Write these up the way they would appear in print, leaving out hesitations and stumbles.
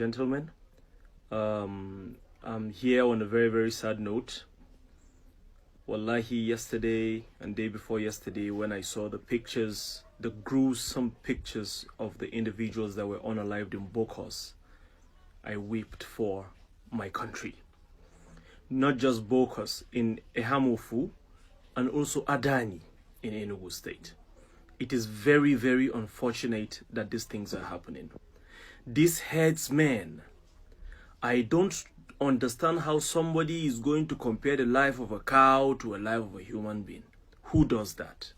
gentlemen. I'm here on a very, very sad note. Wallahi, yesterday and day before yesterday, when I saw the pictures, the gruesome pictures of the individuals that were unalived in Bokos, I wept for my country. Not just Bokos, in Ehamofu and also Adani in Enugu state. It is very, very unfortunate that these things are happening. These headsmen, I don't understand how somebody is going to compare the life of a cow to a life of a human being. Who does that?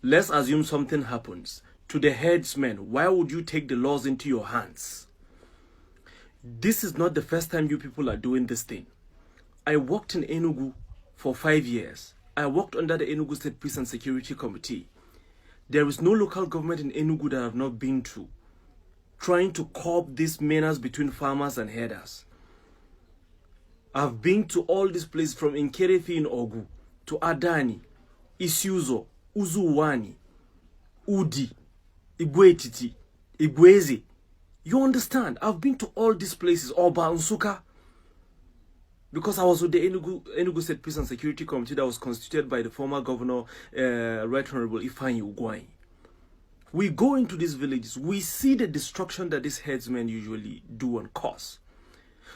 Let's assume something happens to the headsmen. Why would you take the laws into your hands? This is not the first time you people are doing this thing. I worked in Enugu for 5 years. I worked under the Enugu State Peace and Security Committee. There is no local government in Enugu that I have not been to, trying to curb these menace between farmers and herders. I've been to all these places, from Nkerefi in Ogu, to Adani, Isuzo, Uzuwani, Udi, Igwetiti, Igweze. You understand? I've been to all these places, Oba, Nsuka, because I was with the Enugu State Peace and Security Committee that was constituted by the former governor, Right Honorable Ifeanyi Ugwuanyi. We go into these villages, we see the destruction that these headsmen usually do and cause.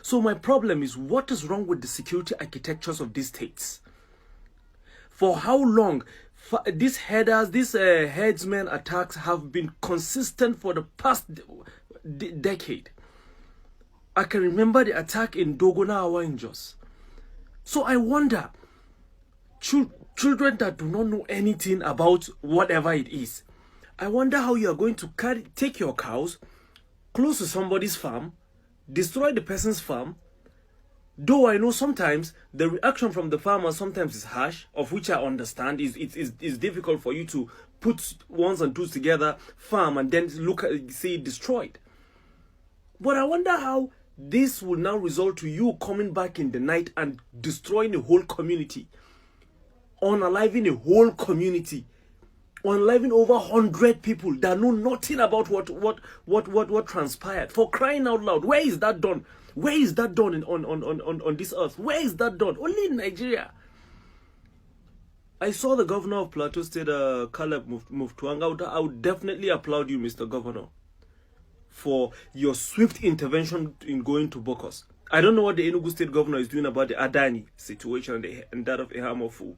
So my problem is, what is wrong with the security architectures of these states? For how long these headsmen attacks have been consistent for the past decade? I can remember the attack in Dogona in Jos. So I wonder, children that do not know anything about whatever it is, I wonder how you are going to take your cows close to somebody's farm, destroy the person's farm. Though I know sometimes the reaction from the farmer sometimes is harsh, of which I understand. It's difficult for you to put ones and twos together, farm, and then see it destroyed. But I wonder how this will now result to you coming back in the night and destroying a whole community, unaliving a whole community, unaliving over 100 people that know nothing about what transpired. For crying out loud, where is that done? Where is that done on this earth? Where is that done? Only in Nigeria. I saw the governor of Plateau State, Caleb Muftuanga. I would definitely applaud you, Mr. Governor, for your swift intervention in going to Bokos. I don't know what the Enugu State governor is doing about the Adani situation and that of Ehamofu.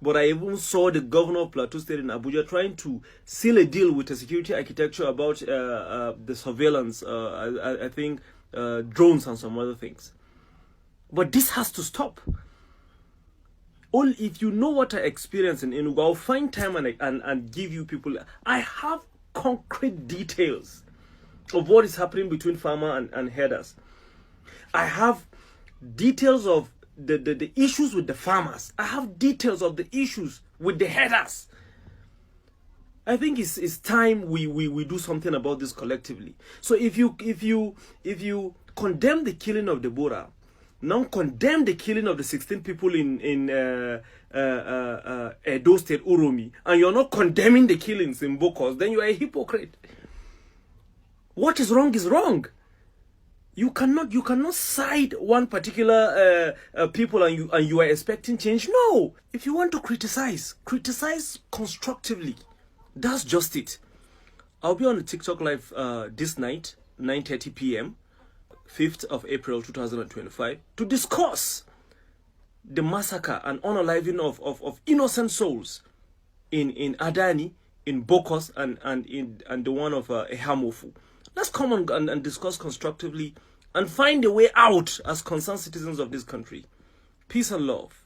But I even saw the governor of Plateau State in Abuja trying to seal a deal with the security architecture about the surveillance, I think drones and some other things. But this has to stop. If you know what I experienced in Enugu, I'll find time and give you people. I have concrete details of what is happening between farmer and herders. I have details of the issues with the farmers. I have details of the issues with the herders. I think it's time we do something about this collectively. So if you condemn the killing of Deborah, now condemn the killing of the 16 people in Edo State, Uromi, and you're not condemning the killings in Bokos, then you are a hypocrite. What is wrong is wrong. You cannot side one particular people and you are expecting change. No. If you want to criticize constructively. That's just it. I'll be on the TikTok live this night, 9:30 p.m., 5th of April 2025, to discuss the massacre and unaliving of innocent souls in Adani, in Bokos, and the one of Ehamofu. Let's come on and discuss constructively and find a way out as concerned citizens of this country. Peace and love.